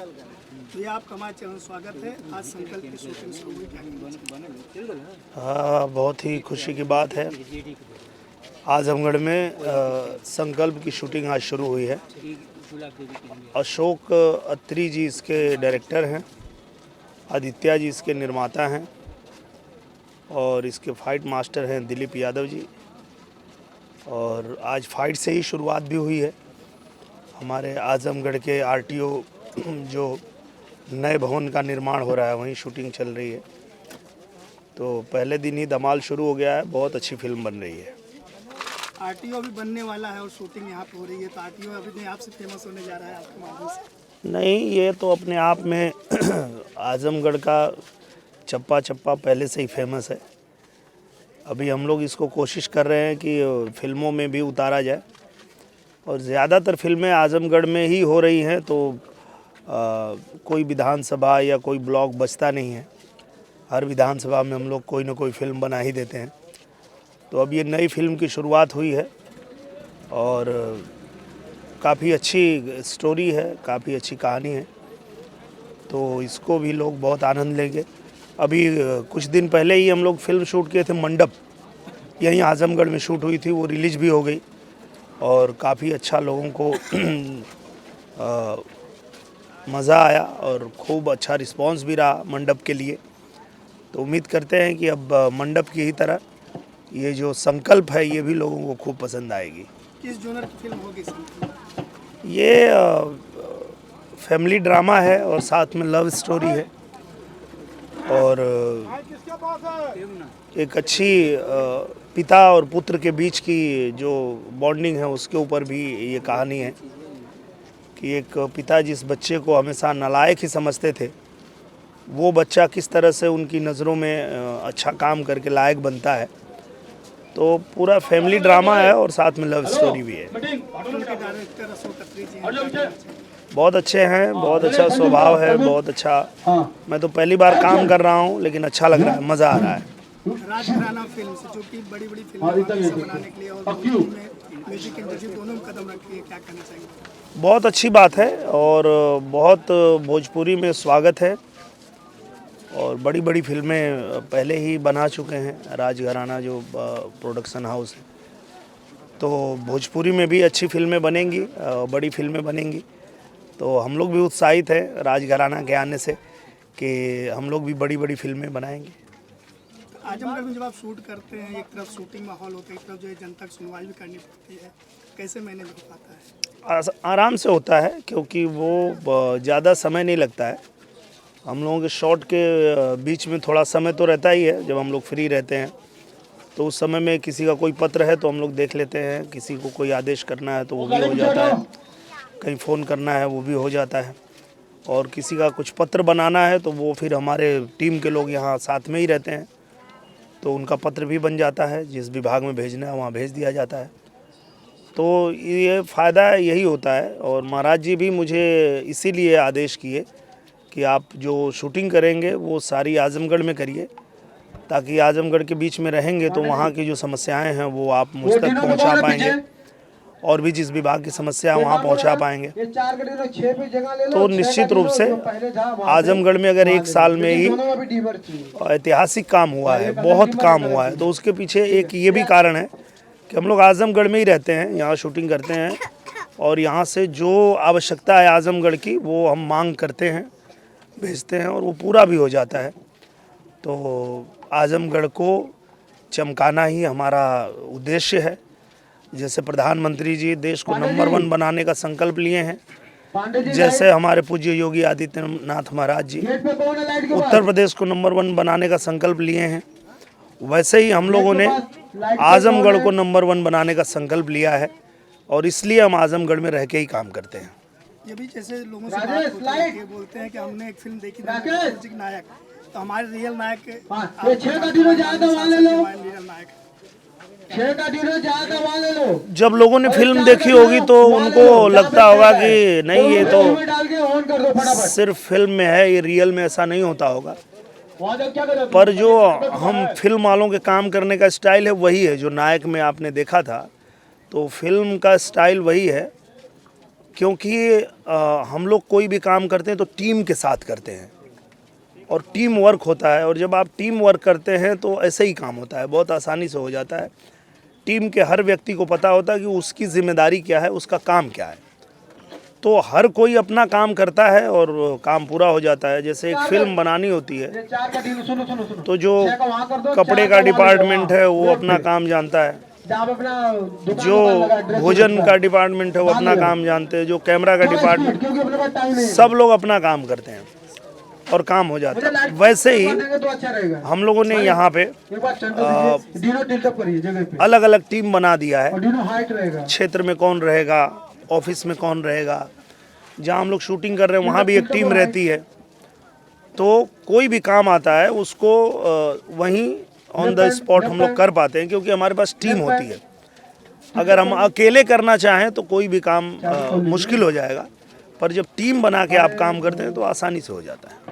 तो ये आपका हमारे चैनल स्वागत है। आज संकल्प की शूटिंग शुरू हुई, क्या कहना चाहिए? हाँ, बहुत ही खुशी की बात है। आजमगढ़ में संकल्प की शूटिंग आज शुरू हुई है। अशोक अत्री जी इसके डायरेक्टर हैं, आदित्य जी इसके निर्माता हैं और इसके फाइट मास्टर हैं दिलीप यादव जी। और आज फाइट से ही शुरुआत भी हुई है। हमारे आजमगढ़ के आरटीओ जो नए भवन का निर्माण हो रहा है वहीं शूटिंग चल रही है। तो पहले दिन ही धमाल शुरू हो गया है। बहुत अच्छी फिल्म बन रही है। आरटीओ अभी बनने वाला है और शूटिंग यहाँ पे हो रही है, तो आरटीओ अभी नहीं आपसे फेमस होने जा रहा है आपके माध्यम से? नहीं, ये तो अपने आप में आजमगढ़ का चप्पा चप्पा पहले से ही फेमस है। अभी हम लोग इसको कोशिश कर रहे हैं कि फिल्मों में भी उतारा जाए और ज़्यादातर फिल्में आजमगढ़ में ही हो रही हैं, तो कोई विधानसभा या कोई ब्लॉक बचता नहीं है। हर विधानसभा में हम लोग कोई ना कोई फिल्म बना ही देते हैं। तो अब ये नई फिल्म की शुरुआत हुई है और काफ़ी अच्छी स्टोरी है, काफ़ी अच्छी कहानी है, तो इसको भी लोग बहुत आनंद लेंगे। अभी कुछ दिन पहले ही हम लोग फिल्म शूट किए थे मंडप, यहीं आजमगढ़ में शूट हुई थी, वो रिलीज भी हो गई और काफ़ी अच्छा लोगों को मज़ा आया और खूब अच्छा रिस्पांस भी रहा मंडप के लिए। तो उम्मीद करते हैं कि अब मंडप की ही तरह ये जो संकल्प है ये भी लोगों को खूब पसंद आएगी। किस जोनर की फिल्म होगी संकल्प? ये फैमिली ड्रामा है और साथ में लव स्टोरी है और एक अच्छी पिता और पुत्र के बीच की जो बॉन्डिंग है उसके ऊपर भी ये कहानी है कि एक पिता जिस बच्चे को हमेशा नालायक ही समझते थे, वो बच्चा किस तरह से उनकी नज़रों में अच्छा काम करके लायक बनता है। तो पूरा फैमिली ड्रामा है और साथ में लव स्टोरी भी है। उनके डायरेक्टर अशोक अत्री जी हैं, क्या कहना चाहिए? बहुत अच्छे हैं, बहुत अच्छा स्वभाव है, बहुत अच्छा। मैं तो पहली बार काम कर रहा हूँ लेकिन अच्छा लग रहा है, मज़ा आ रहा है। राजघराना फिल्म से जो कि बड़ी बड़ी फिल्में बनाने के लिए और भोजपुरी में म्यूजिक इंडस्ट्री दोनों में कदम रखी है, क्या कहना चाहिए? बहुत अच्छी बात है और बहुत भोजपुरी में स्वागत है और बड़ी बड़ी फिल्में पहले ही बना चुके हैं राजघराना जो प्रोडक्शन हाउस है। तो भोजपुरी में भी अच्छी फिल्में बनेंगी, बड़ी फिल्में बनेंगी। तो हम लोग भी उत्साहित हैं राजघराना के आने से कि हम लोग भी बड़ी बड़ी फिल्में बनाएंगे। आजमगढ़ में जब आप शूट करते हैं, एक तरफ शूटिंग माहौल होता है, एक तरफ जो है जनता की सुनवाई भी करनी पड़ती है, कैसे मैनेज हो पाता है? आराम से होता है क्योंकि वो ज़्यादा समय नहीं लगता है। हम लोगों के शॉट के बीच में थोड़ा समय तो रहता ही है। जब हम लोग फ्री रहते हैं तो उस समय में किसी का कोई पत्र है तो हम लोग देख लेते हैं, किसी को कोई आदेश करना है तो वो भी हो जाता है, कहीं फ़ोन करना है वो भी हो जाता है, और किसी का कुछ पत्र बनाना है तो वो फिर हमारे टीम के लोग यहाँ साथ में ही रहते हैं, तो उनका पत्र भी बन जाता है। जिस विभाग में भेजना है वहाँ भेज दिया जाता है। तो ये फ़ायदा यही होता है। और महाराज जी भी मुझे इसीलिए आदेश किए कि आप जो शूटिंग करेंगे वो सारी आजमगढ़ में करिए, ताकि आजमगढ़ के बीच में रहेंगे तो वहाँ की जो समस्याएं हैं वो आप मुझ तक पहुँचा पाएंगे और भी जिस विभाग की समस्या है वहाँ पहुँचा पाएंगे। तो निश्चित रूप से आजमगढ़ में अगर एक साल में ही ऐतिहासिक काम हुआ है, बहुत काम हुआ है, तो उसके पीछे एक ये भी कारण है कि हम लोग आजमगढ़ में ही रहते हैं, यहाँ शूटिंग करते हैं और यहाँ से जो आवश्यकता है आजमगढ़ की वो हम मांग करते हैं, भेजते हैं और वो पूरा भी हो जाता है। तो आजमगढ़ को चमकाना ही हमारा उद्देश्य है। जैसे प्रधानमंत्री जी देश को नंबर 1 बनाने का संकल्प लिए हैं, जैसे हमारे पूज्य योगी आदित्यनाथ महाराज जी उत्तर प्रदेश को नंबर 1 बनाने का संकल्प लिए हैं, वैसे ही हम लोगों ने आजमगढ़ को नंबर 1 बनाने का संकल्प लिया है और इसलिए हम आजमगढ़ में रह के ही काम करते हैं। ये भी जैसे लोगों से बात होती है कि बोलते हैं कि हमने एक फिल्म देखी थी नायक, तो हमारे रियल नायक जब लोगों ने फिल्म देखी होगी तो उनको लगता होगा कि नहीं ये तो सिर्फ फिल्म में है, ये रियल में ऐसा नहीं होता होगा। पर जो हम फिल्म वालों के काम करने का स्टाइल है वही है जो नायक में आपने देखा था, तो फिल्म का स्टाइल वही है क्योंकि हम लोग कोई भी काम करते हैं तो टीम के साथ करते हैं और टीम वर्क होता है, और जब आप टीम वर्क करते हैं तो ऐसे ही काम होता है, बहुत आसानी से हो जाता है। टीम के हर व्यक्ति को पता होता है कि उसकी जिम्मेदारी क्या है, उसका काम क्या है, तो हर कोई अपना काम करता है और काम पूरा हो जाता है। जैसे एक फिल्म बनानी होती है तो जो कपड़े का डिपार्टमेंट है वो अपना काम जानता है, जो भोजन का डिपार्टमेंट है वो अपना काम जानते हैं, जो कैमरा का डिपार्टमेंट, सब लोग अपना काम करते हैं और काम हो जाता है। वैसे ही हम लोगों ने यहाँ पे अलग अलग टीम बना दिया है, क्षेत्र में कौन रहेगा, ऑफिस में कौन रहेगा, जहाँ हम लोग शूटिंग कर रहे हैं वहाँ भी एक टीम रहती है। तो कोई भी काम आता है उसको वहीं ऑन द स्पॉट हम लोग कर पाते हैं, क्योंकि हमारे पास टीम होती है। अगर हम अकेले करना चाहें तो कोई भी काम मुश्किल हो जाएगा, पर जब टीम बना के आप काम करते हैं तो आसानी से हो जाता है।